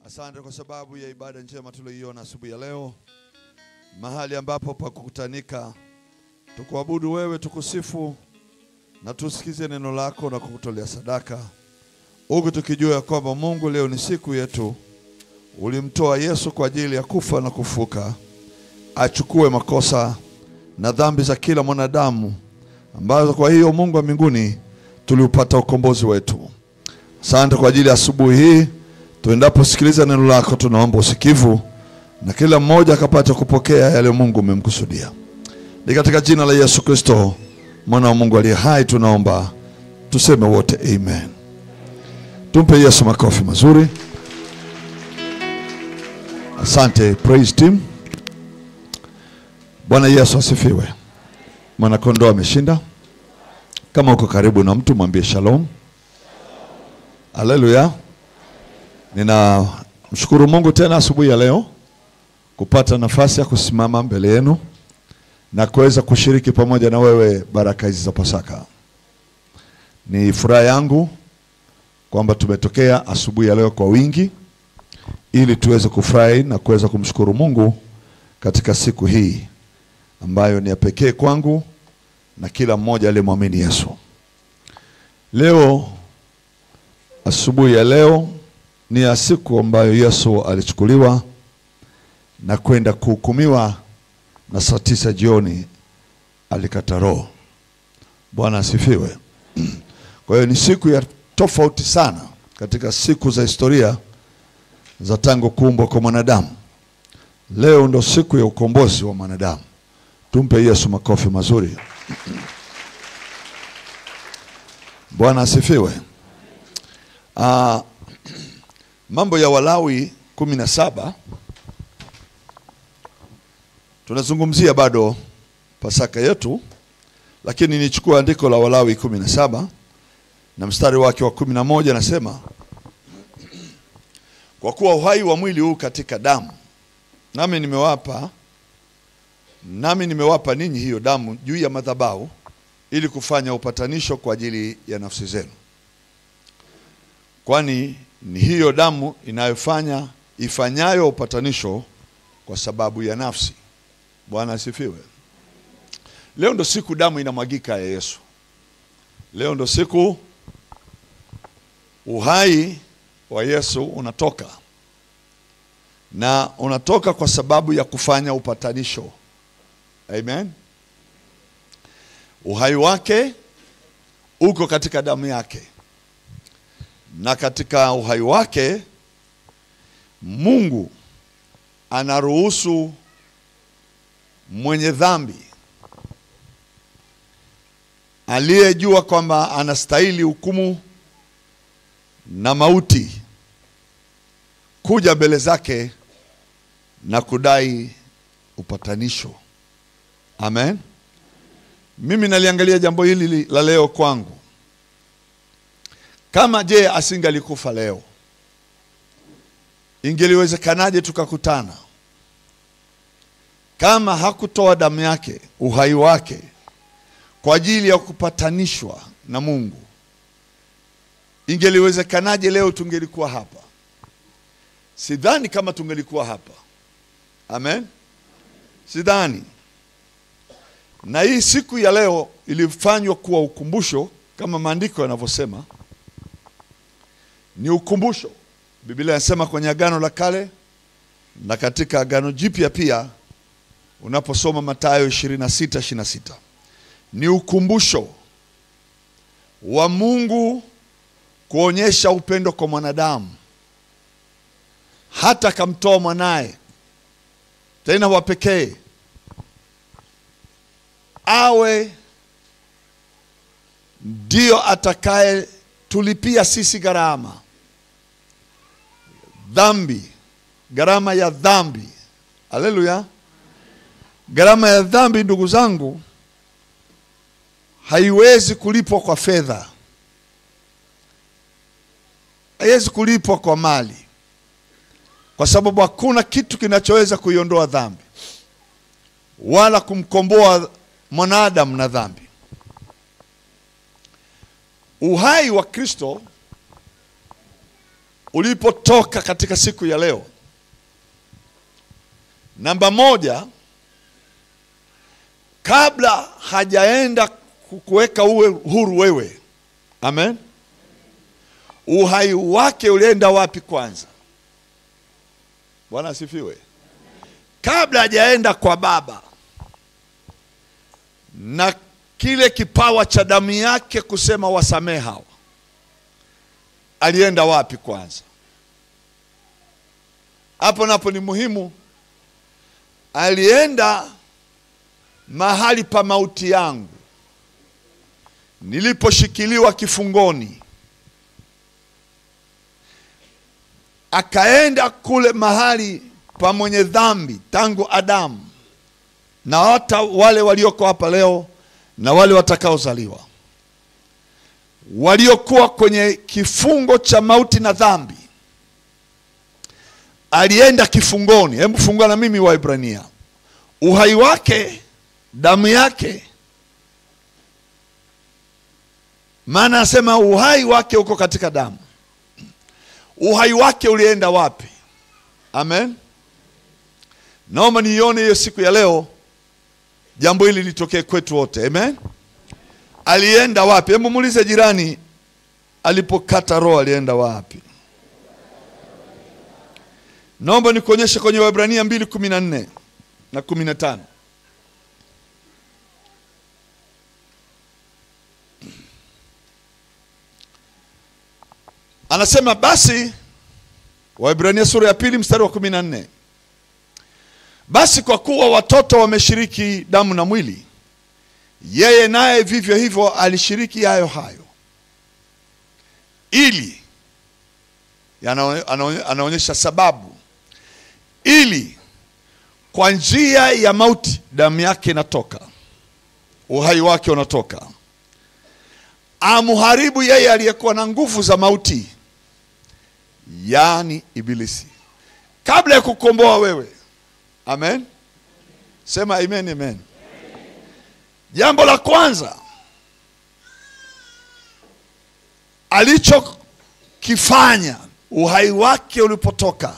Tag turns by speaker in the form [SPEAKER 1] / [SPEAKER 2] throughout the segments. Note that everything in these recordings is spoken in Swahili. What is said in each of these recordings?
[SPEAKER 1] Asante kwa sababu ya ibada njema tuliyoiona asubuhi ya leo. Mahali ambapo pa kukutanika tukuabudu wewe, tukusifu na tusikize neno lako na kukutolea sadaka. Huku tukijua kwamba Mungu leo ni siku yetu. Ulimtoa Yesu kwa ajili ya kufa na kufuka, achukue makosa na dhambi za kila mwanadamu, ambazo kwa hiyo Mungu wa mbinguni tuliupata ukombozi wetu. Asante kwa ajili ya asubuhi hii. Tuendapo sikiliza neno lako, tunaomba usikivu na kila mmoja akapata kupokea yale Mungu umemkusudia. Ni katika jina la Yesu Kristo, mwana wa Mungu aliye hai, tunaomba, tuseme wote amen. Tumpe Yesu makofi mazuri. Asante praise team. Bwana Yesu asifiwe. Mwana kondoo ameshinda. Kama uko karibu na mtu, mwambie shalom. Haleluya. Ninamshukuru Mungu tena asubuhi ya leo kupata nafasi ya kusimama mbele yenu na kuweza kushiriki pamoja na wewe baraka hizi za Pasaka. Ni furaha yangu kwamba tumetokea asubuhi ya leo kwa wingi ili tuweze kufurahi na kuweza kumshukuru Mungu katika siku hii ambayo ni ya pekee kwangu na kila mmoja aliyemwamini Yesu. Leo, asubuhi ya leo, ni ya siku ambayo Yesu alichukuliwa na kwenda kuhukumiwa, na saa 9 jioni alikata roho. Bwana asifiwe. Kwa hiyo ni siku ya tofauti sana katika siku za historia za tangu kuumbwa kwa mwanadamu. Leo ndo siku ya ukombozi wa mwanadamu. Tumpe Yesu makofi mazuri. Bwana asifiwe. Mambo ya Walawi 17. Tunazungumzia bado Pasaka yetu, lakini nichukua andiko la Walawi 17 na mstari wake wa 11, nasema, kwa kuwa uhai wa mwili huu katika damu, nami nimewapa ninyi hiyo damu juu ya madhabahu, ili kufanya upatanisho kwa ajili ya nafsi zenu. Kwani ni hiyo damu ifanyayo upatanisho kwa sababu ya nafsi. Bwana asifiwe. Leo ndo siku damu inamwagika ya Yesu. Leo ndo siku uhai wa Yesu unatoka. Na unatoka kwa sababu ya kufanya upatanisho. Amen. Uhai wake uko katika damu yake. Na katika uhai wake Mungu anaruhusu mwenye dhambi aliyejua kwamba anastahili hukumu na mauti kuja mbele zake na kudai upatanisho. Amen. Mimi naliangalia jambo hili la leo kwangu. Kama asingalikufa leo, ingeliwezekanaje tukakutana? Kama hakutoa damu yake, uhai wake, kwa ajili ya kupatanishwa na Mungu, ingeliwezekanaje leo tungelikuwa hapa? Sidhani kama tungelikuwa hapa. Amen. Sidhani. Na hii siku ya leo ilifanywa kuwa ukumbusho, kama maandiko yanavyosema. Ni ukumbusho. Biblia inasema kwenye Agano la Kale na katika Agano Jipya pia, unaposoma Mathayo 26:26. Ni ukumbusho wa Mungu kuonyesha upendo kwa mwanadamu, hata kamtoa mwanae tena wa pekee awe ndio atakaye tulipia sisi gharama dhambi, gharama ya dhambi. Haleluya. Gharama ya dhambi, ndugu zangu, haiwezi kulipwa kwa fedha, haiwezi kulipwa kwa mali, kwa sababu hakuna kitu kinachoweza kuiondoa dhambi wala kumkomboa mwanadamu na dhambi. Uhai wa Kristo ulipotoka katika siku ya leo. Namba moja, kabla hajaenda kukuweka uwe huru wewe. Amen. Uhai wake ulienda wapi kwanza? Bwana asifiwe. Kabla hajaenda kwa Baba na kile kipawa cha damu yake kusema wasamehe hawa, alienda wapi kwanza? Hapo napo ni muhimu. Alienda mahali pa mauti yangu, niliposhikiliwa kifungoni. Akaenda kule mahali pa mwenye dhambi tangu Adamu, na hata wale walioko hapa leo na wale watakaozaliwa, waliokuwa kwenye kifungo cha mauti na dhambi. Alienda kifungoni. Hebu fungua na mimi Waebrania. Uhai wake, damu yake. Maana anasema uhai wake uko katika damu. Uhai wake ulienda wapi? Amen. Naomba nione hiyo siku ya leo jambo hili litokee kwetu wote. Amen. Alienda wapi? Hebu muulize jirani, alipokata roho alienda wapi? Naomba nikuonyeshe kwenye Waebrania 2:14 na 15. Anasema basi, Waebrania sura ya 2 mstari wa 14. Basi kwa kuwa watoto wameshiriki damu na mwili, yeye naye vivyo hivyo alishiriki hayo, ili anaonyesha sababu, ili kwa njia ya mauti damu yake inatoka, uhai wake unatoka, amuharibu yeye aliyekuwa na nguvu za mauti, yani ibilisi. Kabla ya kukomboa wewe. Amen. Sema amen, amen. Jambo la kwanza alichokifanya uhai wake ulipotoka,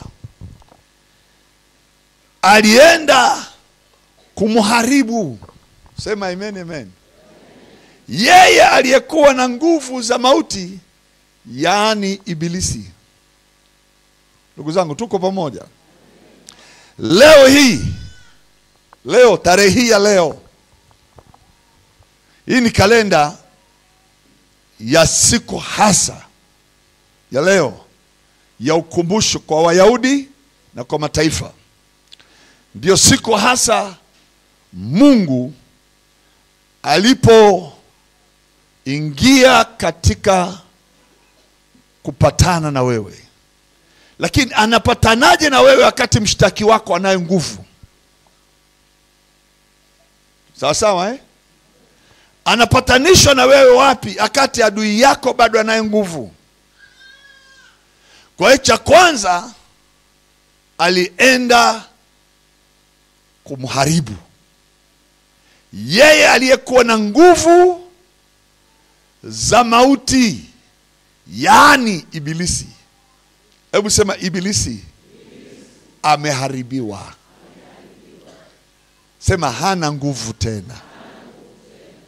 [SPEAKER 1] alienda kumharibu. Sema amen, amen. Yeye aliyekuwa na nguvu za mauti, yani ibilisi. Ndugu zangu, tuko pamoja? Leo hii, leo tarehe hii ya leo, hii ni kalenda ya siku hasa ya leo ya ukumbusho kwa Wayahudi na kwa mataifa. Ndio siku hasa Mungu alipoingia katika kupatana na wewe. Lakini anapatanaje na wewe wakati mshtaki wako anaye nguvu? Sawa sawa, Anapatanishwa na wewe wapi wakati adui yako bado anaye nguvu? Kwa hiyo cha kwanza alienda kumharibu yeye aliyekuwa na nguvu za mauti, yani ibilisi. Hebu sema ibilisi. Ameharibiwa. Sema hana nguvu tena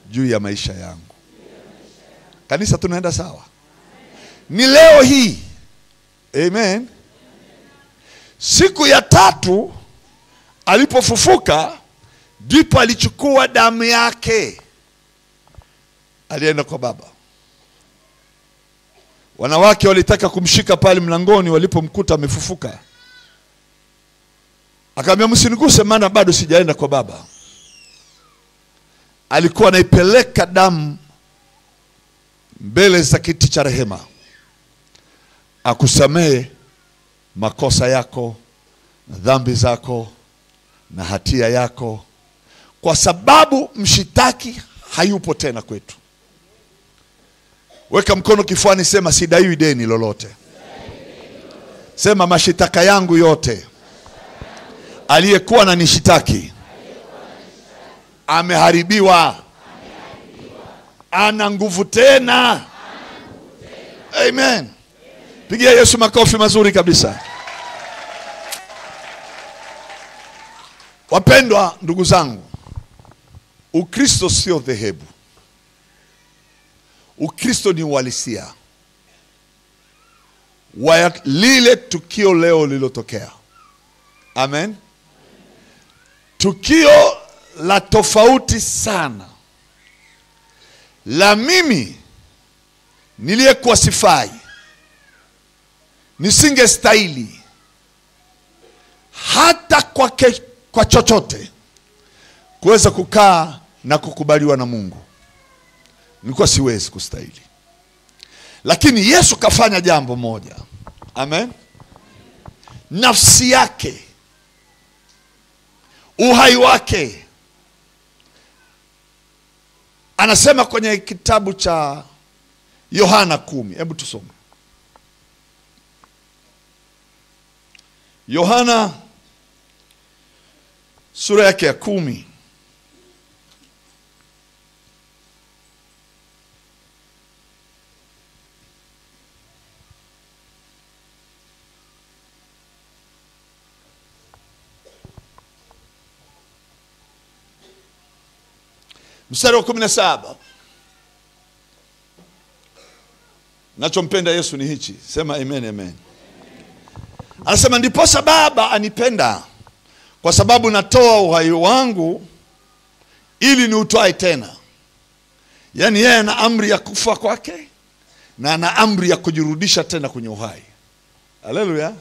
[SPEAKER 1] juu ya maisha yangu. Kanisa, tunaenda sawa? Ni leo hii. Amen. Siku ya tatu alipofufuka, ndipo alichukua damu yake, alienda kwa Baba. Wanawake walitaka kumshika pale mlangoni walipomkuta amefufuka. Akamwambia msiniguse maana bado sijaenda kwa Baba. Alikuwa anaipeleka damu mbele za kiti cha rehema, akusamehe makosa yako, dhambi zako na hatia yako, kwa sababu mshitaki hayupo tena kwetu. Weka mkono kifuani, sema sidaiwi deni lolote. Sema mashitaka yangu yote aliyekuwa ananishitaki ameharibiwa. Ana nguvu tena. Amen. Pigia Yesu makofi mazuri kabisa. Wapendwa ndugu zangu, Ukristo sio dhehebu. Ukristo ni uhalisia wa lile tukio leo lilotokea. Amen. Tukio la tofauti sana, la mimi niliyekuwa sifai, nisingestahili hata kwa chochote kuweza kukaa na kukubaliwa na Mungu. Nilikuwa siwezi kustahili, lakini Yesu kafanya jambo moja. Amen. Nafsi yake, uhai wake, anasema kwenye kitabu cha Yohana 10. Hebu tusome Yohana sura yake ya 10. Mstari wa 17. Nachompenda Yesu ni hichi. Sema amen, amen. Anasema ndiposa Baba anipenda, kwa sababu natoa uhai wangu ili niutoe tena. Yaani yeye ana amri ya kufa kwake na ana amri ya kujirudisha tena kwenye uhai. Haleluya.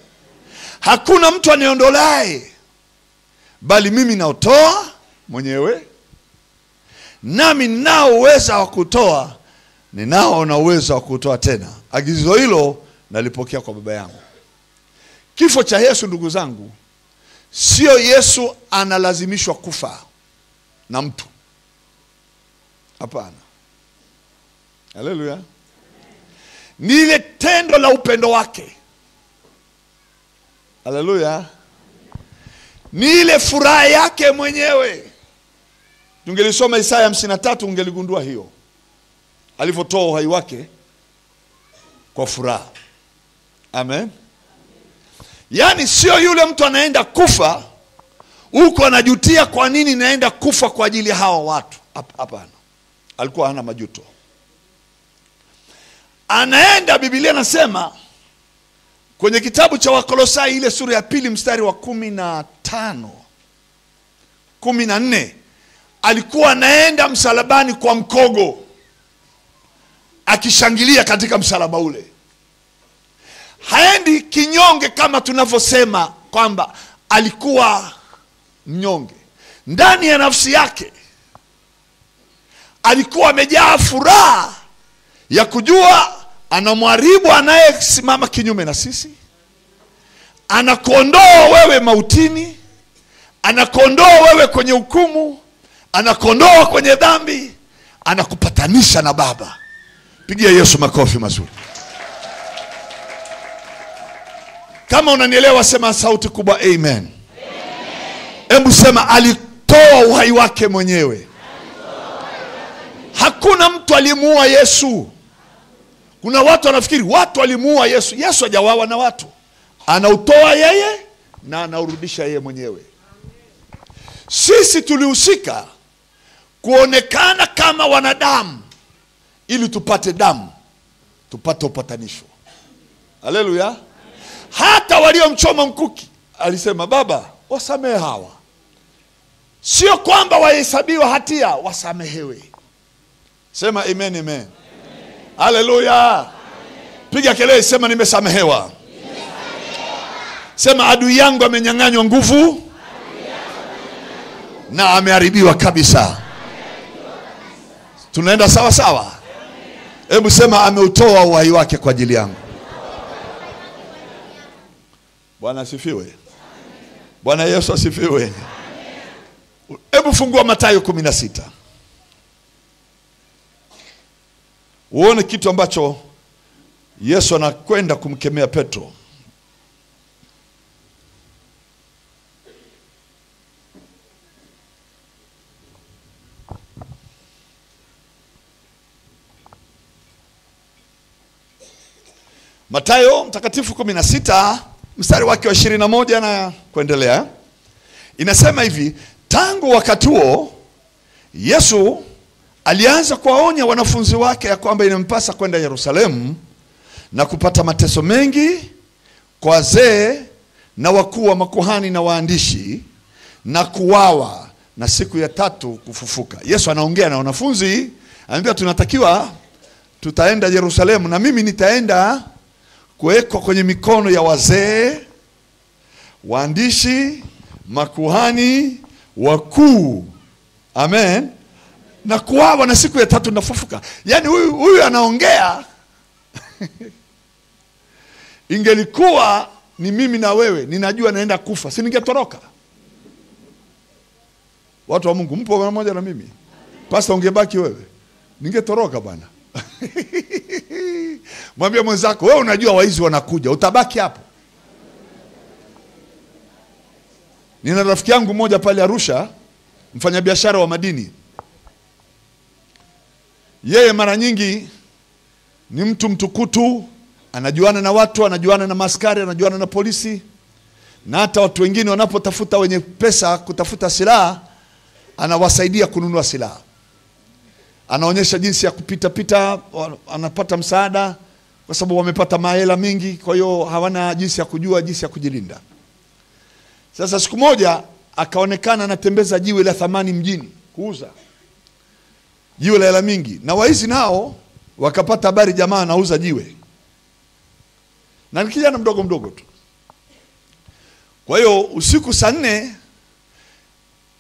[SPEAKER 1] Hakuna mtu aniondolae, bali mimi naotoa mwenyewe. Nami ninao uwezo wa kutoa, ninao na uwezo wa kutoa tena. Agizo hilo nalipokea kwa Baba yangu. Kifo cha Yesu ndugu zangu, sio Yesu analazimishwa kufa na mtu. Hapana. Haleluya. Ni ile tendo la upendo wake. Haleluya. Ni ile furaha yake mwenyewe. Tungelisoma Isaya 53 ungeligundua hiyo. Alivyotoa uhai wake kwa furaha. Amen. Yaani sio yule mtu anaenda kufa huko anajutia kwa nini naenda kufa kwa ajili ya hawa watu. Hapana. Alikuwa hana majuto. Anaenda, Biblia inasema kwenye kitabu cha Wakolosai ile sura ya 2 mstari wa 15, 14, alikuwa anaenda msalabani kwa mkogo, akishangilia katika msalaba ule. Haendi kinyonge kama tunavyosema kwamba alikuwa mnyonge. Ndani ya nafsi yake alikuwa amejaa furaha ya kujua anamharibu anayesimama kinyume na sisi. Anakuondoa wewe mautini, anakuondoa wewe kwenye hukumu, anakuondoa kwenye dhambi, anakupatanisha na Baba. Pigia Yesu makofi mazuri. Kama unanielewa sema sauti kubwa amen. Hebu sema alitoa uhai wake mwenyewe. Hakuna mtu alimuua Yesu. Kuna watu wanafikiri watu walimuua Yesu. Yesu hajawawa na watu. Anautoa yeye na anaurudisha yeye mwenyewe. Sisi tulihusika kuonekana kama wanadamu ili tupate damu, tupate upatanisho. Haleluya. Hata waliomchoma mkuki alisema Baba wasamehe hawa. Sio kwamba wahesabiwa hatia, wasamehewe. Sema amen, amen. Haleluya. Piga kelele sema nimesamehewa. Sema adui yangu amenyang'anywa nguvu na ameharibiwa kabisa. Tunaenda sawa sawa. Hebu sema ameutoa uhai wake kwa ajili yangu. Bwana asifiwe. Bwana Yesu asifiwe. Hebu fungua Mathayo 16. Uone kitu ambacho Yesu anakwenda kumkemea Petro. Mathayo mtakatifu 16 mstari wake wa 21 na kuendelea. Inasema hivi, tangu wakati huo Yesu alianza kuwaonya wanafunzi wake ya kwamba inampasa kwenda Yerusalemu na kupata mateso mengi kwa wazee na wakuu wa makuhani na waandishi na kuwawa na siku ya tatu kufufuka. Yesu anaongea na wanafunzi, anambia tunatakiwa tutaenda Yerusalemu na mimi nitaenda kuwekwa kwenye mikono ya wazee, waandishi, makuhani, wakuu. Amen. Na kuwawa na siku ya tatu nafufuka. Yaani huyu anaongea ingelikuwa ni mimi na wewe, ninajua naenda kufa, si ningetoroka? Watu wa Mungu, mpo pamoja na mimi? Pastor, ungebaki wewe? Ningetoroka bwana. Mwambie mwenzako, wewe unajua waizi wanakuja, utabaki hapo? Nina rafiki yangu mmoja pale Arusha, mfanyabiashara wa madini. Yeye mara nyingi ni mtu mtukutu, anajuana na watu, anajuana na maskari, anajuana na polisi. Na hata watu wengine wanapotafuta wenye pesa kutafuta silaha, anawasaidia kununua silaha. Anaonyesha jinsi ya kupita, anapata msaada kwa sababu wamepata mahela mingi, kwa hiyo hawana jinsi ya kujua jinsi ya kujilinda. Sasa siku moja akaonekana anatembeza jiwe la thamani mjini kuuza. Jiwe la hela mingi, na waizi nao wakapata habari jamaa anauza jiwe. Na ni kijana mdogo tu. Kwa hiyo usiku saa 4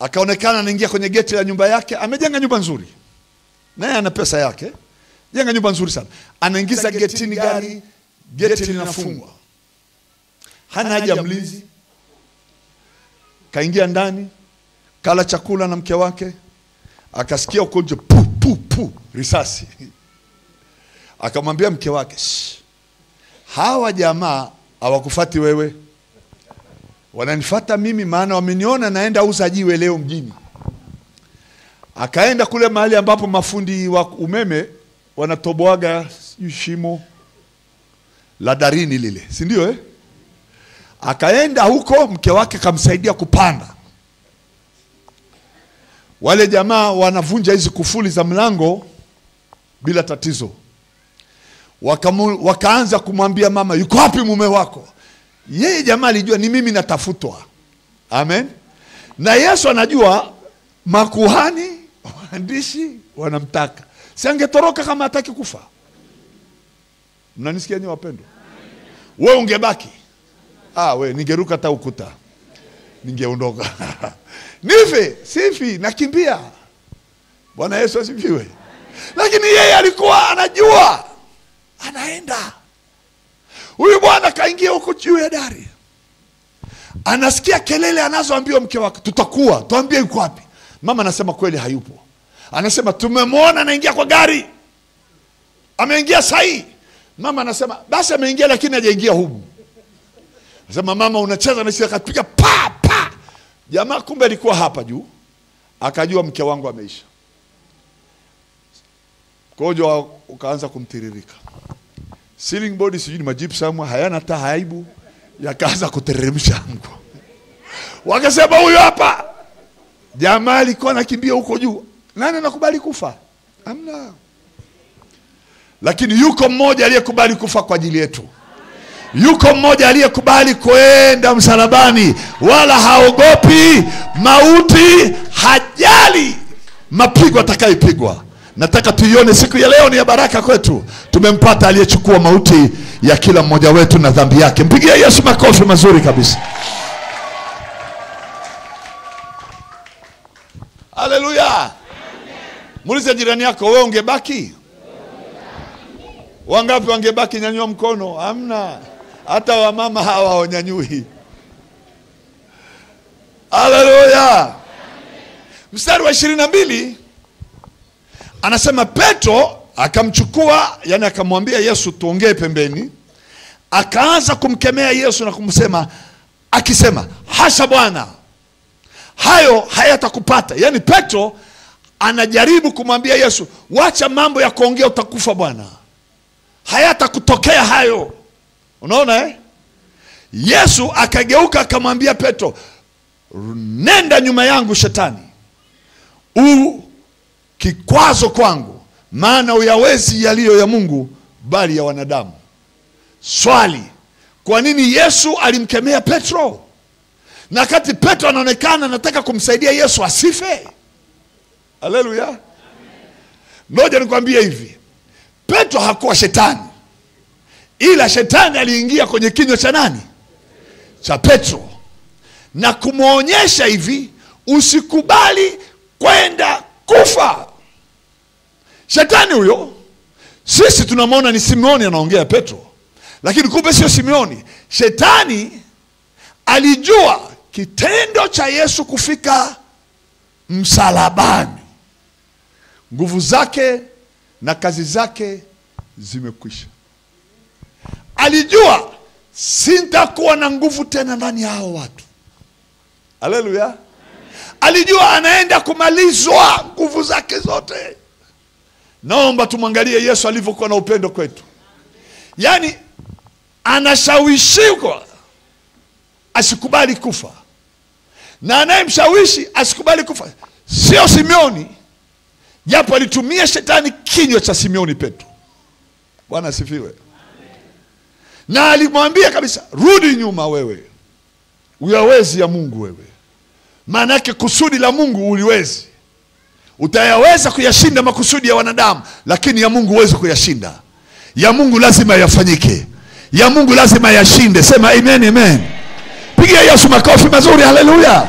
[SPEAKER 1] akaonekana anaingia kwenye geti la nyumba yake. Amejenga nyumba nzuri, naye ana pesa yake, jenga nyumba nzuri sana. Anaingiza getini gari, geti linafungwa, hana haja mlinzi. Kaingia ndani, kala chakula na mke wake, akasikia uko nje pu risasi. Akamwambia mke wake, hawa jamaa hawakufati wewe, wananifuata mimi, maana wameniona naenda uza jiwe leo mjini. Akaenda kule mahali ambapo mafundi wa umeme wanatoboaga shimo la darini lile, si ndio Akaenda huko, mke wake kamsaidia kupanda. Wale jamaa wanavunja hizi kufuli za mlango bila tatizo. Wakaanza kumwambia mama, yuko wapi mume wako? Yeye jamaa alijua ni mimi natafutwa. Amen. Na Yesu anajua makuhani, waandishi wanamtaka. Si angetoroka kama hataki kufa? Mnanisikia nyi wapendwa? Wewe ungebaki? We ningeruka hata ukuta, ningeondoka. Nife, sifi, nakimbia. Bwana Yesu asifiwe. Lakini yeye alikuwa anajua anaenda. Huyu bwana kaingia huko juu ya dari, anasikia kelele anazoambiwa mke wake, tutakuwa, tuambie yuko wapi. Mama anasema kweli hayupo. Anasema tumemwona anaingia kwa gari, ameingia sahi. Mama anasema basi ameingia lakini hajaingia humu. Anasema mama unacheza na sisi, akapiga pa. Jamaa kumbe alikuwa hapa juu, akajua mke wangu ameisha. Kojo ukaanza kumtiririka. Ceiling board sijui ni magypsum hayana hata haibu, yakaanza kuteremsha mko. Wakasema huyu hapa. Jamaa alikuwa anakimbia huko juu. Nani anakubali kufa? Hamna. Lakini yuko mmoja aliyekubali kufa kwa ajili yetu. Yuko mmoja aliyekubali kwenda msalabani, wala haogopi mauti, hajali mapigo atakayopigwa. Nataka tuione siku ya leo ni ya baraka kwetu. Tumempata aliyechukua mauti ya kila mmoja wetu na dhambi yake. Mpigie Yesu makofi mazuri kabisa. Haleluya. Muulize jirani yako, wewe ungebaki? Wangapi wangebaki? Nyanyua mkono. Hamna. Hata wamama hawa wanyanyui. Haleluya. Mstari wa 22 anasema Petro akamchukua, yani akamwambia Yesu tuongee pembeni. Akaanza kumkemea Yesu na kumsema, akisema, hasha Bwana, hayo hayatakupata. Yani Petro anajaribu kumwambia Yesu, wacha mambo ya kuongea utakufa Bwana, hayatakutokea hayo. Unaona Yesu akageuka akamwambia Petro, nenda nyuma yangu shetani, kikwazo kwangu, maana uyawezi yaliyo ya Mungu bali ya wanadamu. Swali, kwa nini Yesu alimkemea Petro? Na kati Petro anaonekana anataka kumsaidia Yesu asife. Haleluya. Ngoja nikwambie hivi, Petro hakuwa shetani, ila shetani aliingia kwenye kinywa cha nani? Cha Petro, na kumuonyesha hivi, usikubali kwenda kufa. Shetani huyo sisi tunamwona ni Simeoni anaongea Petro, lakini kumbe sio Simeoni. Shetani alijua kitendo cha Yesu kufika msalabani, nguvu zake na kazi zake zimekwisha. Alijua sintakuwa na nguvu tena ndani ya hao watu. Haleluya. Alijua anaenda kumalizwa nguvu zake zote. Naomba tumwangalie Yesu alivyokuwa na upendo kwetu. Yaani anashawishika asikubali kufa, na anayemshawishi asikubali kufa sio Simeoni, japo alitumia shetani kinywa cha Simeoni Petro. Bwana asifiwe. Na alimwambia kabisa, rudi nyuma wewe, uyawezi ya Mungu wewe. Maana yake kusudi la Mungu uliwezi. Utayaweza kuyashinda makusudi ya wanadamu, lakini ya Mungu huwezi kuyashinda. Ya Mungu lazima yafanyike, ya Mungu lazima yashinde. Sema amen, amen. Pigia Yesu makofi mazuri. Haleluya.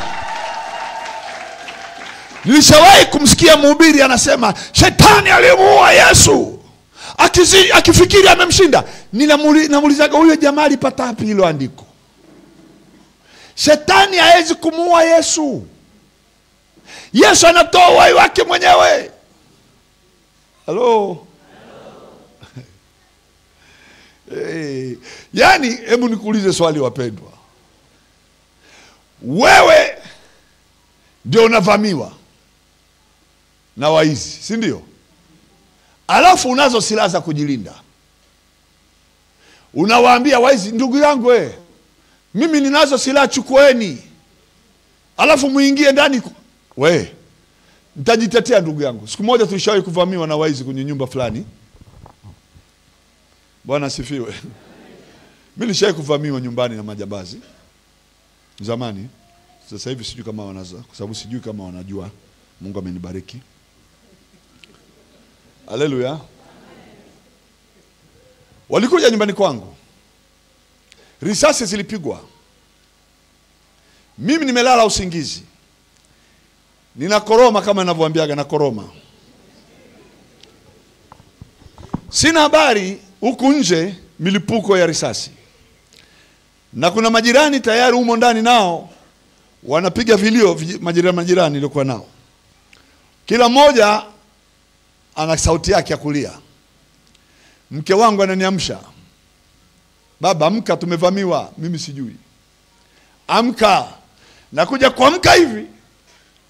[SPEAKER 1] Nilishawahi kumsikia mhubiri anasema shetani alimuua Yesu akifikiri amemshinda. Namuulizaga huyo jamaa alipata wapi hilo andiko? Shetani hawezi kumuua Yesu. Yesu anatoa uhai wake mwenyewe. Hello. Hey. Yaani hebu nikuulize swali wapendwa. Wewe ndio unavamiwa na waizi, si ndio? Alafu unazo silaha za kujilinda. Unawaambia waizi, ndugu yangu mimi ninazo silaha, chukueni. Alafu muingie ndani. Nitajitetea ndugu yangu. Siku moja tulishawahi kuvamiwa na waizi kwenye nyumba fulani. Bwana asifiwe. Mimi nilishawahi kuvamiwa nyumbani na majambazi zamani. Sasa hivi sijui kama wanaza, kwa sababu sijui kama wanajua. Mungu amenibariki. Haleluya. Walikuja nyumbani kwangu, risasi zilipigwa. Mimi nimelala usingizi, ninakoroma kama ninavyoambiaga na koroma. Sina habari huku nje milipuko ya risasi, na kuna majirani tayari humo ndani nao wanapiga vilio. Majirani nilikuwa nao, kila mmoja ana sauti yake ya kulia. Mke wangu ananiamsha, baba amka, tumevamiwa. Mimi sijui. Amka. Nakuja kuamka hivi,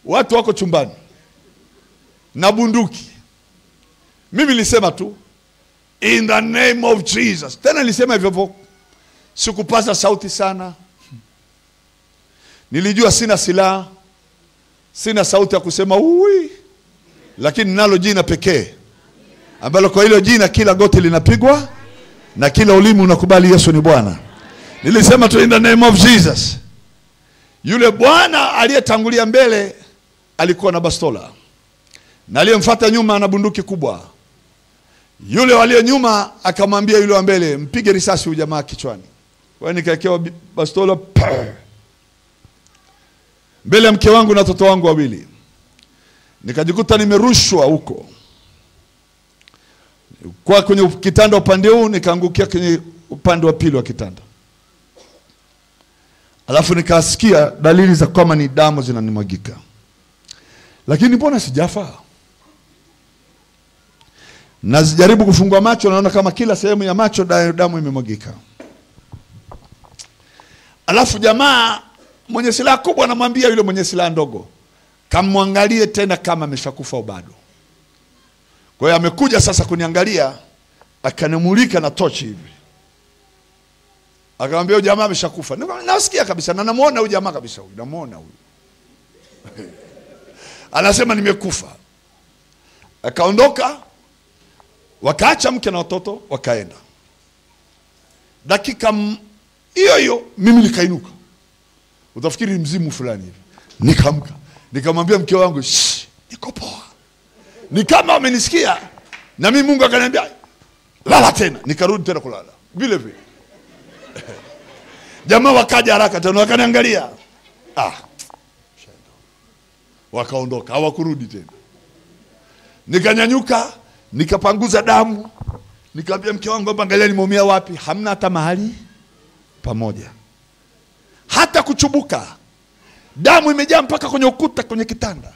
[SPEAKER 1] watu wako chumbani na bunduki. Mimi nilisema tu in the name of Jesus. Tena nilisema hivyo, sikupaza sauti sana. Nilijua sina silaha, sina sauti ya kusema ui, lakini nalo jina pekee ambalo kwa hilo jina kila goti linapigwa na kila ulimi unakubali Yesu ni Bwana. Nilisema tu in the name of Jesus. Yule bwana aliyetangulia mbele alikuwa na bastola, na aliyemfuata nyuma ana bunduki kubwa. Yule waliye nyuma akamwambia yule wa mbele, mpige risasi huyu jamaa kichwani. Kwa nikaekewa bastola mbele ya mke wangu na watoto wangu wawili. Nikajikuta nimerushwa huko kwa kwenye kitanda upande huu, nikaangukia kwenye upande wa pili wa kitanda. Alafu nikasikia dalili za kama ni damu zinanimwagika. Lakini mbona sijafa? Najaribu kufungua macho, naona kama kila sehemu ya macho damu imemwagika. Alafu jamaa mwenye silaha kubwa anamwambia yule mwenye silaha ndogo, kamwangalie tena kama ameshakufa au bado. Kwa hiyo amekuja sasa kuniangalia, akanimulika na tochi hivi. Akamwambia huyu jamaa ameshakufa. Nasikia kabisa na namuona huyu jamaa kabisa huyu. Namuona huyu. Anasema nimekufa. Akaondoka, wakaacha mke na watoto, wakaenda. Dakika hiyo hiyo mimi nikainuka. Utafikiri mzimu fulani hivi. Nikamka. Nikamwambia mke wangu, "Shh, niko poa." Ni kama amenisikia. Na mimi Mungu akaniambia, "Lala tena." Nikarudi tena kulala. Vile vile. Jamaa wakaja haraka tena wakaniangalia. Wakaondoka, hawakurudi tena. Nikanyanyuka, nikapanguza damu. Nikamwambia mke wangu, "Angalia nimeumia wapi?" Hamna hata mahali pamoja. Hata kuchubuka. Damu imejaa mpaka kwenye ukuta, kwenye kitanda.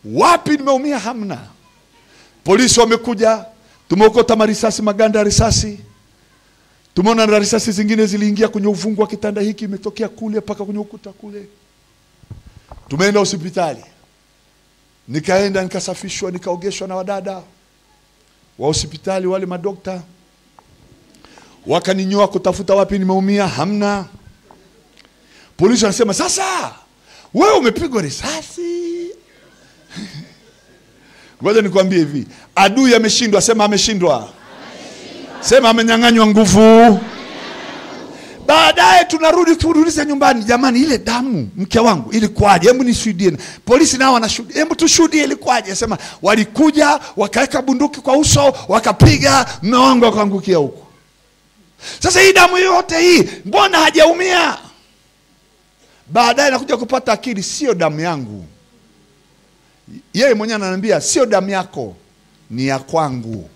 [SPEAKER 1] Wapi nimeumia hamna. Polisi wamekuja, tumeokota marisasi, maganda ya risasi. Tumeona na risasi zingine ziliingia kwenye uvungu wa kitanda hiki, imetokea kule mpaka kwenye ukuta kule. Tumeenda hospitali. Nikaenda nikasafishwa, nikaogeshwa na wadada wa hospitali, wale madokta. Wakaninyoa kutafuta wapi nimeumia, hamna. Polisi wanasema, "Sasa wewe umepigwa risasi." Ngoja nikwambie hivi, adui ameshindwa, sema ameshindwa. Sema amenyang'anywa nguvu. Baadaye tunarudi kuuliza nyumbani, "Jamani, ile damu mke wangu ilikuwaje? Hebu nishuhudie." Polisi nao wanashuhudia. "Hebu tushuhudie ilikuwaje." Sema walikuja, wakaweka bunduki kwa uso, wakapiga, mume wangu akaangukia huko. Sasa hii damu yote hii, mbona hajaumia? Baadaye nakuja kupata akili, sio damu yangu. Yeye mwenyewe ananiambia, "Sio damu yako, ni ya kwangu.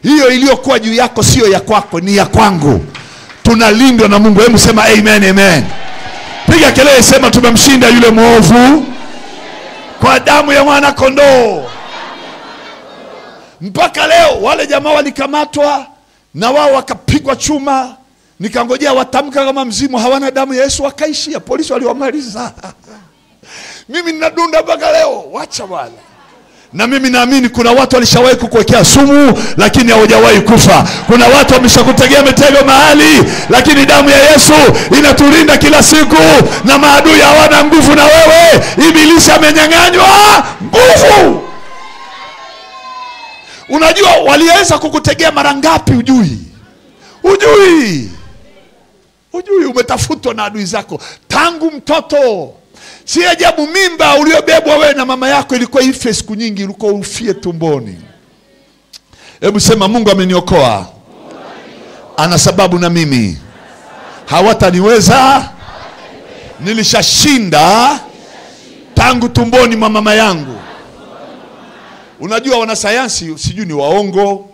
[SPEAKER 1] Hiyo iliyokuwa juu yako sio ya kwako, ni ya kwangu." Tunalindwa na Mungu. Hebu sema amen, amen. Piga kelele, sema tumemshinda yule mwovu kwa damu ya mwana kondoo. Mpaka leo wale jamaa walikamatwa na wao wakapigwa chuma. Nikangojea watamka kama mzimu, hawana damu ya Yesu, wakaishia. Polisi waliwamaliza. Mimi ninadunda mpaka leo. Wacha bwana. Na mimi naamini kuna watu walishawahi kukuwekea sumu lakini hawajawahi kufa. Kuna watu wameshakutegea mitego mahali lakini damu ya Yesu inatulinda kila siku na maadui hawana nguvu na wewe. Ibilisi amenyang'anywa nguvu. Unajua waliweza kukutegea mara ngapi ujui? Ujui umetafutwa na adui zako tangu mtoto. Si ajabu mimba uliobebwa wewe na mama yako ilikuwa ife siku nyingi, ulikuwa ufie tumboni. Hebu sema, Mungu ameniokoa. Ana sababu na mimi. Hawataniweza. Nilishashinda tangu tumboni mwa mama yangu. Unajua wanasayansi sijui ni waongo.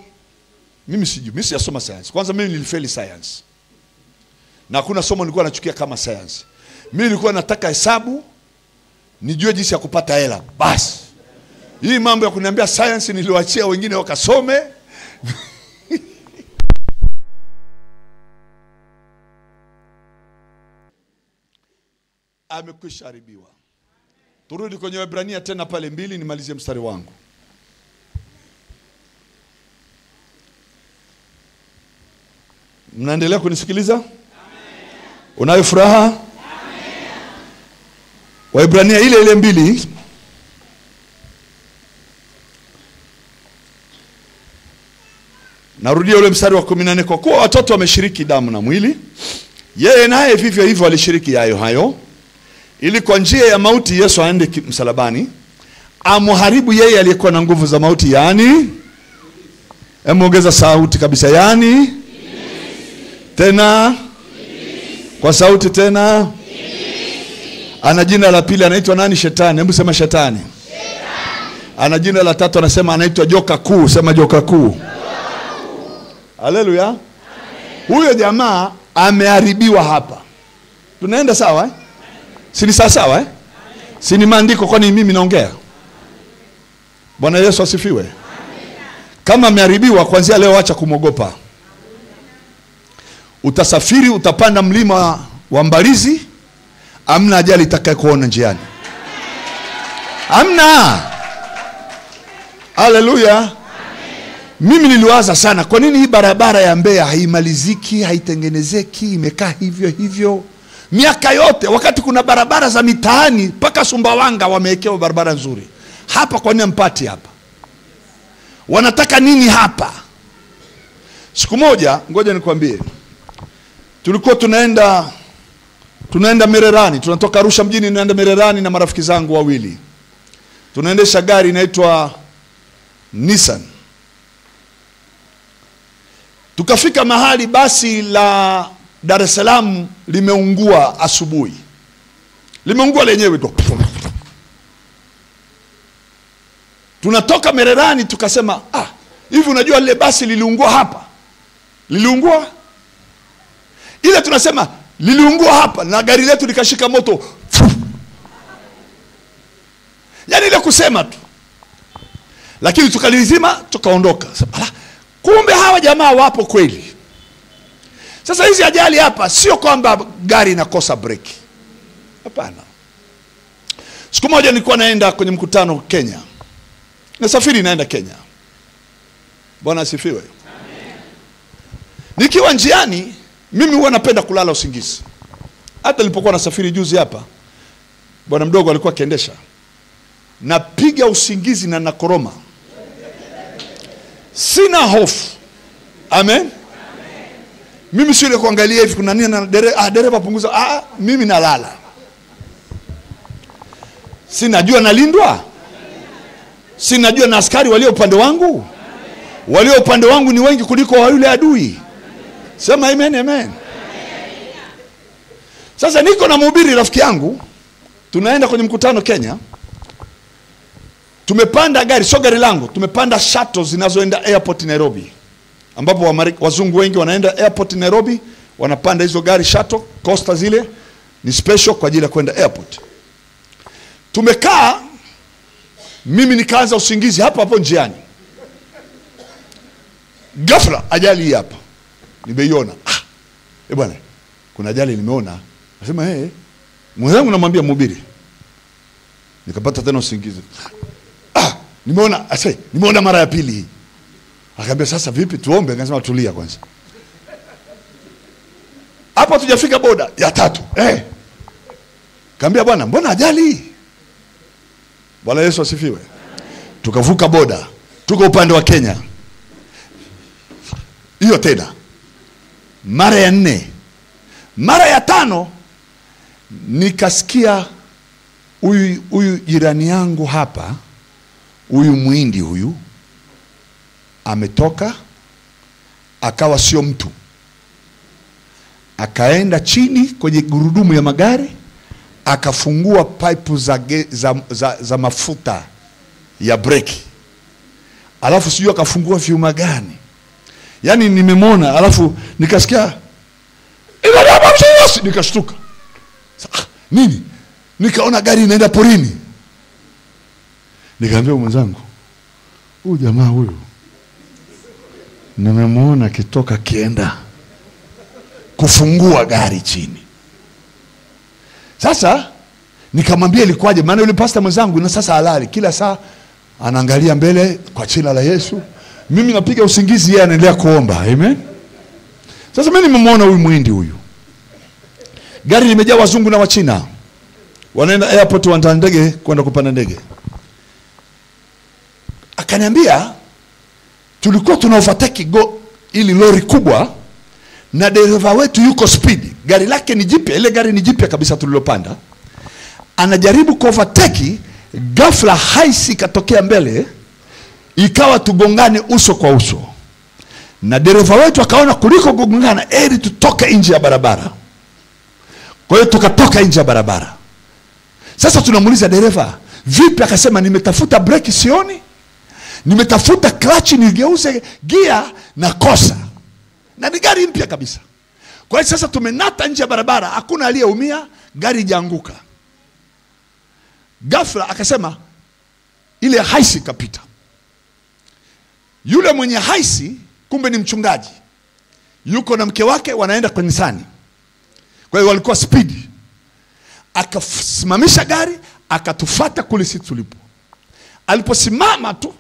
[SPEAKER 1] Mimi sijui, mimi sijasoma sayansi. Kwanza mimi nilifeli sayansi. Na hakuna somo nilikuwa nachukia kama sayansi. Mimi nilikuwa nataka hesabu, nijue jinsi ya kupata hela. Basi. Hii mambo ya kuniambia sayansi niliwaachia wengine wakasome. Amekwisha haribiwa. Turudi kwenye Waebrania tena pale 2 nimalizie mstari wangu. Mnaendelea kunisikiliza? Amen. Unayo furaha? Amen. Waebrania ile 2. Narudia ule mstari wa 14. Kwa kuwa watoto wameshiriki damu na mwili, yeye naye vivyo hivyo alishiriki hayo, ili kwa njia ya mauti Yesu aende msalabani, amharibu yeye aliyekuwa na nguvu za mauti, yani ongeza sauti kabisa, yani tena kwa sauti tena. Ana jina la pili anaitwa nani? Shetani. Hebu sema shetani. Ana jina la tatu anasema anaitwa joka kuu. Sema joka kuu. Haleluya. Huyo jamaa ameharibiwa hapa. Tunaenda sawa eh? Si ni sawa eh? Si ni maandiko, kwani mimi naongea? Bwana Yesu asifiwe. Kama ameharibiwa, kuanzia leo acha kumogopa. Utasafiri, utapanda mlima wa Mbalizi, amna ajali itakayokuona njiani. Amna. Haleluya. Mimi niliwaza sana, kwa nini hii barabara ya Mbeya haimaliziki, haitengenezeki, imekaa hivyo hivyo miaka yote, wakati kuna barabara za mitaani mpaka Sumbawanga wamewekewa barabara nzuri. Hapa kwa nini mpati hapa? Wanataka nini hapa? Siku moja, ngoja nikwambie, tulikuwa tunaenda Mererani, tunatoka Arusha mjini tunaenda Mererani na marafiki zangu wawili. Tunaendesha gari inaitwa Nissan. Tukafika mahali basi la Dar es Salaam limeungua asubuhi. Limeungua lenyewe tu. Tunatoka Mererani tukasema, hivi unajua lile basi liliungua hapa? Liliungua? Ile tunasema liliungua hapa na gari letu likashika moto. Yaani ile kusema tu. Lakini tukalizima tukaondoka. Kumbe hawa jamaa wapo kweli. Sasa hizi ajali hapa sio kwamba gari inakosa breki. Hapana. Siku moja nilikuwa naenda kwenye mkutano Kenya. Nasafiri naenda Kenya. Bwana asifiwe. Amen. Nikiwa njiani, mimi huwa napenda kulala usingizi. Hata nilipokuwa nasafiri juzi hapa, bwana mdogo alikuwa akiendesha. Napiga usingizi na nakoroma. Sina hofu. Amen. Mimi sio ile kuangalia hivi kuna nini na dereva punguza. Mimi nalala. Sinajua nalindwa. Sinajua na askari walio upande wangu. Walio upande wangu ni wengi kuliko wa yule adui. Sema amen, amen. Sasa niko na mhubiri rafiki yangu, tunaenda kwenye mkutano Kenya. Tumepanda gari, sio gari langu, tumepanda shuttle zinazoenda airport Nairobi, ambapo wazungu wengi wanaenda airport Nairobi, wanapanda hizo gari shuttle, costa zile ni special kwa ajili ya kwenda airport. Tumekaa, mimi nikaanza usingizi hapo njiani. Ghafla ajali hii hapa nimeiona. Bwana, kuna ajali nimeona. Nasema mwenzangu namwambia mhubiri. Nikapata tena usingizi. Nimeona mara ya pili. Akaniambia sasa vipi tuombe? Akasema tulia kwanza. Hapa tujafika boda ya 3. Kaambia bwana, mbona ajali? Bwana Yesu asifiwe. Tukavuka boda. Tuko upande wa Kenya. Hiyo tena. Mara ya 4. Mara ya 5 nikasikia huyu jirani yangu hapa, huyu Muhindi huyu ametoka akawa sio mtu. Akaenda chini kwenye gurudumu ya magari, akafungua pipe za mafuta ya breki. Alafu sijui akafungua vyuma gani. Yaani nimemwona, alafu nikasikia nikashtuka. Nini? Nikaona gari inaenda porini. Nikamwambia mwenzangu, huyu jamaa huyu nimemwona kitoka kienda kufungua gari chini. Sasa nikamwambia ilikuwaje, maana yule pastor mwenzangu na sasa halali kila saa anaangalia mbele kwa jina la Yesu. Mimi napiga usingizi, yeye anaendelea kuomba. Amen. Sasa mimi nimemwona huyu Muhindi huyu. Gari limejaa wazungu na Wachina. Wanaenda airport, wanaenda ndege kwenda kupanda ndege. Akaniambia tulikuwa tunaovertake ili lori kubwa na dereva wetu yuko speed. Gari lake ni jipya, ile gari ni jipya kabisa tulilopanda. Anajaribu kuovertake, ghafla haisi katokea mbele, ikawa tugongane uso kwa uso. Na dereva wetu akaona kuliko kugongana heri tutoke nje ya barabara. Kwa hiyo tukatoka nje ya barabara. Sasa tunamuuliza dereva, vipi? Akasema nimetafuta breki sioni, nimetafuta clutch nigeuze gear na kosa. Na ni gari mpya kabisa. Kwa hiyo sasa tumenata nje ya barabara, hakuna aliyeumia, gari janguka. Ghafla akasema ile haisi kapita. Yule mwenye haisi kumbe ni mchungaji. Yuko na mke wake wanaenda kanisani. Kwa hiyo walikuwa speed. Akasimamisha gari, akatufuata kule sisi tulipo. Aliposimama tu,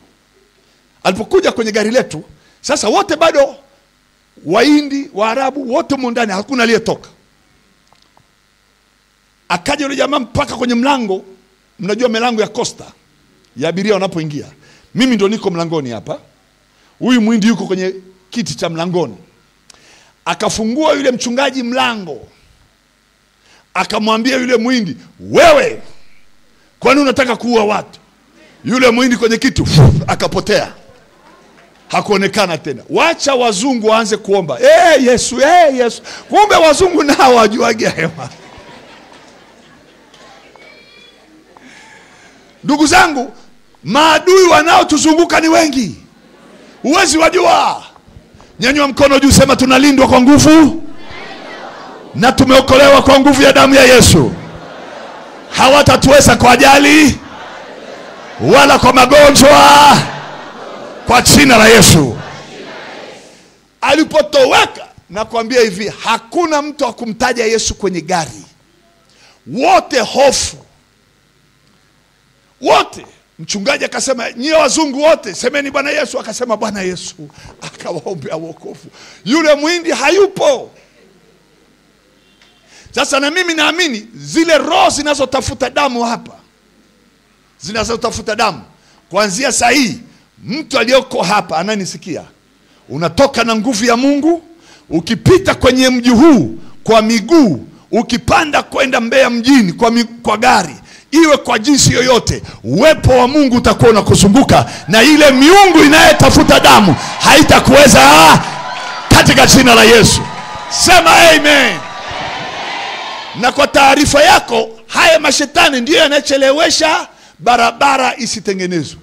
[SPEAKER 1] alipokuja kwenye gari letu, sasa wote bado Wahindi, Waarabu, wote ndani, hakuna aliyetoka. Akaja yule jamaa mpaka kwenye mlango. Mnajua milango ya Costa ya abiria wanapoingia. Mimi ndo niko mlangoni hapa. Huyu Mhindi yuko kwenye kiti cha mlangoni. Akafungua yule mchungaji mlango. Akamwambia yule Mhindi, wewe, kwani unataka kuua watu? Yule Mhindi kwenye kiti akapotea. Hakuonekana tena. Wacha wazungu waanze kuomba, Yesu, Yesu. Kumbe wazungu nao wajuaga hewa. Ndugu zangu, maadui wanaotuzunguka ni wengi. Huwezi wajua. Nyanyua mkono juu, sema tunalindwa kwa nguvu na tumeokolewa kwa nguvu ya damu ya Yesu. Hawatatuweza kwa ajali wala kwa magonjwa, kwa jina la Yesu. Alipotoweka, nakwambia hivi, hakuna mtu akumtaja Yesu kwenye gari. Wote hofu. Wote. Mchungaji akasema, nyie wazungu wote semeni Bwana Yesu. Akasema Bwana Yesu. Akawaombea wokovu. Yule Mhindi hayupo. Sasa na mimi naamini zile roho zinazotafuta damu hapa, zinazotafuta damu, kuanzia saa hii, mtu aliyoko hapa ananisikia, unatoka na nguvu ya Mungu. Ukipita kwenye mji huu kwa miguu, ukipanda kwenda Mbeya mjini kwa gari, iwe kwa jinsi yoyote, uwepo wa Mungu utakuwa unakuzunguka, na ile miungu inayetafuta damu haitakuweza katika jina la Yesu. Sema amen. Na kwa taarifa yako, haya mashetani ndiyo yanachelewesha barabara isitengenezwe.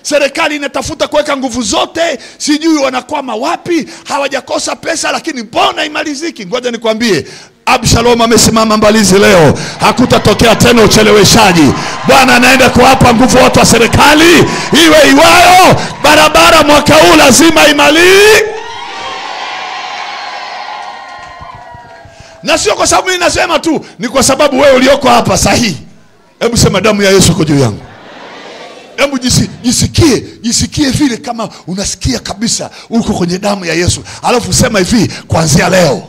[SPEAKER 1] Serikali inatafuta kuweka nguvu zote, sijui wanakwama wapi, hawajakosa pesa lakini mbona imaliziki? Ngoja nikwambie, Absalom amesimama Mbalizi leo, hakutatokea tena ucheleweshaji. Bwana anaenda kuwapa nguvu watu wa serikali, iwe iwayo, barabara mwaka huu lazima imalizike. Na sio kwa sababu mimi nasema tu, ni kwa sababu wewe ulioko hapa sahihi. Hebu sema damu ya Yesu kwa juu yangu. Hebu jisikie vile kama unasikia kabisa uko kwenye damu ya Yesu. Alafu sema hivi, kuanzia leo,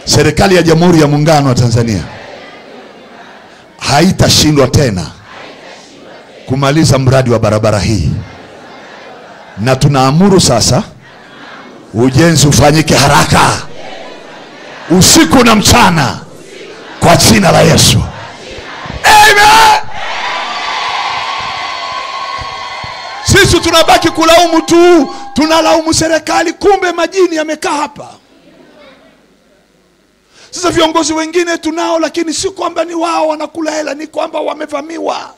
[SPEAKER 1] serikali ya Jamhuri ya Muungano wa Tanzania haitashindwa tena kumaliza mradi wa barabara hii. Na tunaamuru sasa ujenzi ufanyike haraka, usiku na mchana, kwa jina la Yesu. Amen. Sisi tunabaki kulaumu tu, tunalaumu serikali, kumbe majini yamekaa hapa. Sasa viongozi wengine tunao, lakini si kwamba ni wao wanakula hela, ni kwamba wamevamiwa.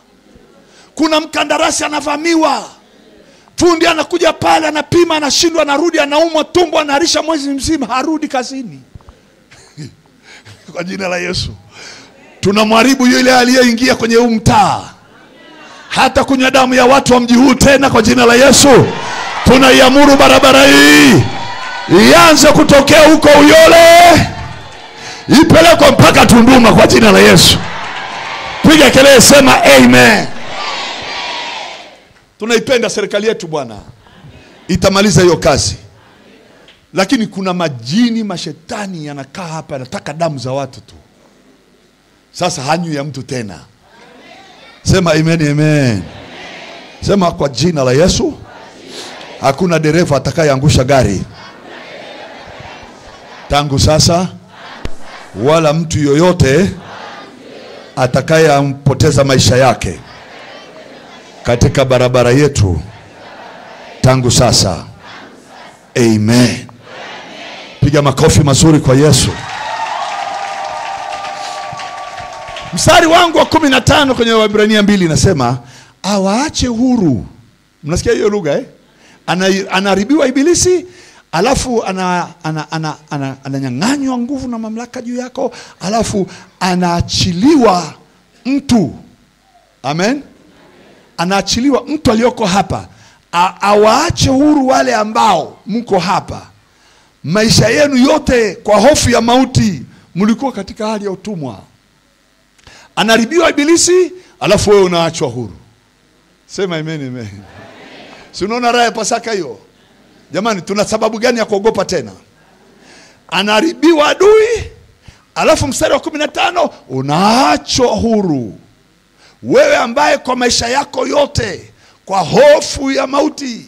[SPEAKER 1] Kuna mkandarasi anavamiwa, fundi anakuja pale, anapima, anashindwa, anarudi, anaumwa tumbo, anaharisha mwezi mzima, harudi kazini. Kwa jina la Yesu. Tunamharibu yule aliyeingia kwenye huu mtaa. Hata kunywa damu ya watu wa mji huu tena kwa jina la Yesu. Tunaiamuru barabara hii ianze kutokea huko Uyole, ipelekwe mpaka Tunduma kwa jina la Yesu. Piga kelele, sema amen. Tunaipenda serikali yetu Bwana. Itamaliza hiyo kazi. Lakini kuna majini, mashetani yanakaa hapa, yanataka damu za watu tu. Sasa hanyu ya mtu tena. Sema amen, amen. Sema kwa jina la Yesu, hakuna dereva atakayeangusha gari tangu sasa, wala mtu yoyote atakayeampoteza maisha yake katika barabara yetu tangu sasa. Amen. Piga makofi mazuri kwa Yesu. Mstari wangu wa 15 kwenye Waebrania 2 inasema, awaache huru. Mnasikia hiyo lugha Anaharibiwa ibilisi, alafu ananyang'anywa nguvu na mamlaka juu yako, alafu anaachiliwa mtu. Amen. Anaachiliwa mtu aliyoko hapa. Awaache huru wale ambao mko hapa. Maisha yenu yote kwa hofu ya mauti mlikuwa katika hali ya utumwa. Anaharibiwa ibilisi, alafu wewe unaachwa huru. Sema amen, amen. Si unaona raha ya Pasaka hiyo? Jamani, tuna sababu gani ya kuogopa tena? Anaharibiwa adui, alafu mstari wa 15 unaachwa huru. Wewe ambaye kwa maisha yako yote kwa hofu ya mauti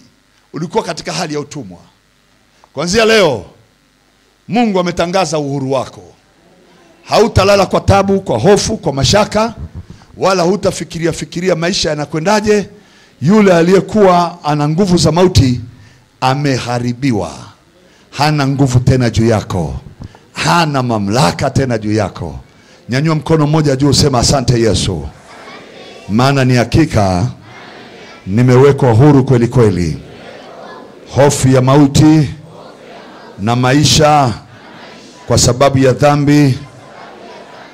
[SPEAKER 1] ulikuwa katika hali ya utumwa, kuanzia leo Mungu ametangaza uhuru wako. Hautalala kwa tabu, kwa hofu, kwa mashaka, wala hutafikiria maisha yanakwendaje. Yule aliyekuwa ana nguvu za mauti ameharibiwa. Hana nguvu tena juu yako. Hana mamlaka tena juu yako. Nyanyua mkono mmoja juu, sema asante Yesu. Maana ni hakika nimewekwa huru kweli kweli. Hofu ya mauti na maisha kwa sababu ya dhambi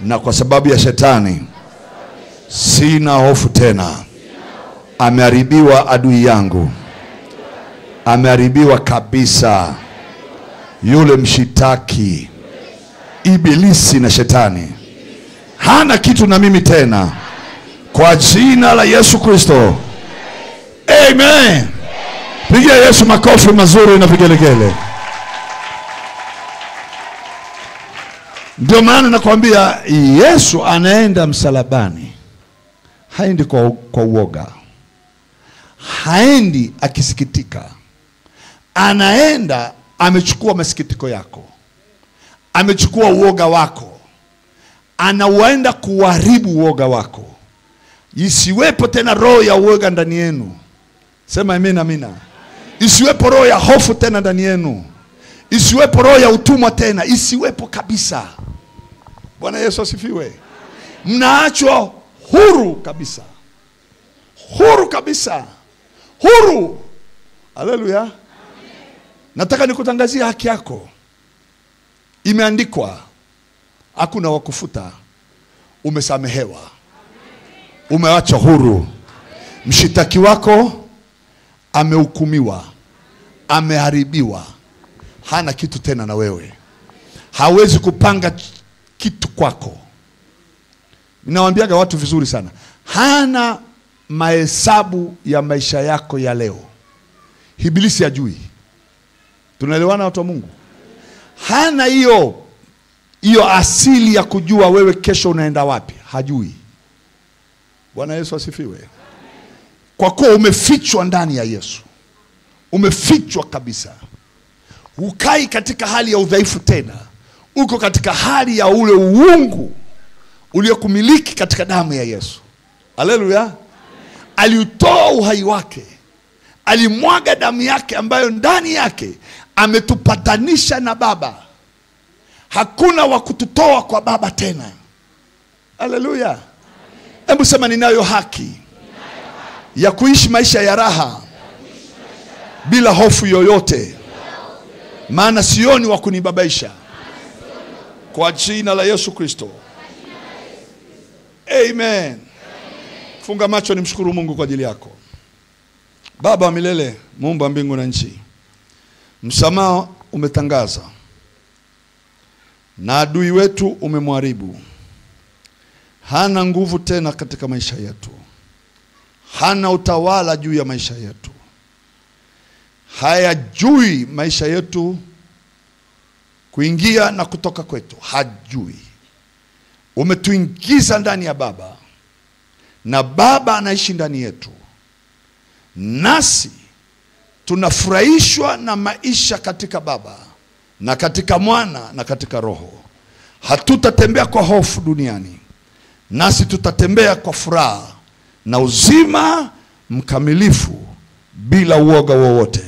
[SPEAKER 1] na kwa sababu ya shetani, sina hofu tena. Ameharibiwa adui yangu. Ameharibiwa kabisa yule mshitaki, ibilisi na shetani. Hana kitu na mimi tena, kwa jina la Yesu Kristo. Amen. Pigia Yesu makofi mazuri na vigelegele. Ndio maana nakwambia Yesu anaenda msalabani, haendi kwa uoga, haendi akisikitika. Anaenda amechukua masikitiko yako, amechukua uoga wako, anaenda kuharibu uoga wako. Isiwepo tena roho ya uoga ndani yenu. Sema amina, amina. Isiwepo roho ya hofu tena ndani yenu. Isiwepo roho ya utumwa tena, isiwepo kabisa. Bwana Yesu asifiwe. Mnaachwa huru kabisa. Huru kabisa. Huru. Haleluya. Nataka nikutangazia haki yako. Imeandikwa, hakuna wakufuta. Umesamehewa. Umeachwa huru. Mshitaki wako amehukumiwa, ameharibiwa. Hana kitu tena na wewe. Hawezi kupanga kitu kwako. Ninawaambiaga watu vizuri sana, hana mahesabu ya maisha yako ya leo. Ibilisi hajui. Tunaelewana watu wa Mungu? Hana hiyo asili ya kujua wewe kesho unaenda wapi. Hajui. Bwana Yesu asifiwe. Kwa kuwa umefichwa ndani ya Yesu. Umefichwa kabisa. Ukai katika hali ya udhaifu tena. Uko katika hali ya ule uungu uliokumiliki katika damu ya Yesu. Haleluya. Aliutoa uhai wake. Alimwaga damu yake ambayo ndani yake ametupatanisha na Baba. Hakuna wa kututoa kwa Baba tena. Haleluya. Hebu sema ninayo haki ya kuishi maisha ya raha bila hofu yoyote. Maana sioni wa kunibabaisha. Kwa jina la Yesu Kristo. Amen. Funga macho nimshukuru Mungu kwa ajili yako. Baba wa milele, Muumba mbingu na nchi, msamaha umetangaza na adui wetu umemharibu. Hana nguvu tena katika maisha yetu. Hana utawala juu ya maisha yetu. Hayajui maisha yetu kuingia na kutoka kwetu. Hajui. Umetuingiza ndani ya Baba, na Baba anaishi ndani yetu. Nasi tunafurahishwa na maisha katika Baba na katika Mwana na katika Roho. Hatutatembea kwa hofu duniani, nasi tutatembea kwa furaha na uzima mkamilifu bila uoga wowote.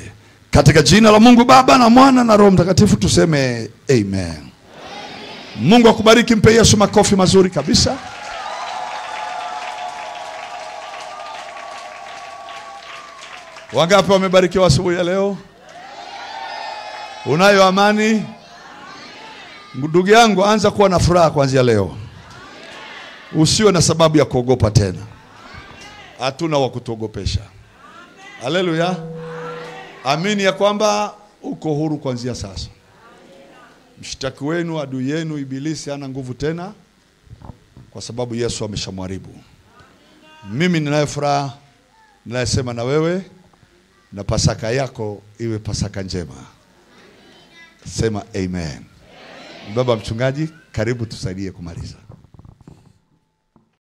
[SPEAKER 1] Katika jina la Mungu Baba na Mwana na Roho Mtakatifu tuseme amen. Mungu akubariki. Mpe Yesu makofi mazuri kabisa. Wangapi wamebarikiwa asubuhi ya leo? Unayo amani? Ndugu yangu, anza kuwa na furaha kuanzia leo. Usiwe na sababu ya kuogopa tena. Hatuna wa kutuogopesha. Haleluya. Amini ya kwamba uko huru kuanzia sasa. Mshtaki wenu, adui yenu ibilisi hana nguvu tena, kwa sababu Yesu ameshamharibu. Mimi ninayo furaha, ninasema na wewe na Pasaka yako iwe Pasaka njema. Sema amen. Baba mchungaji, karibu tusaidie kumaliza.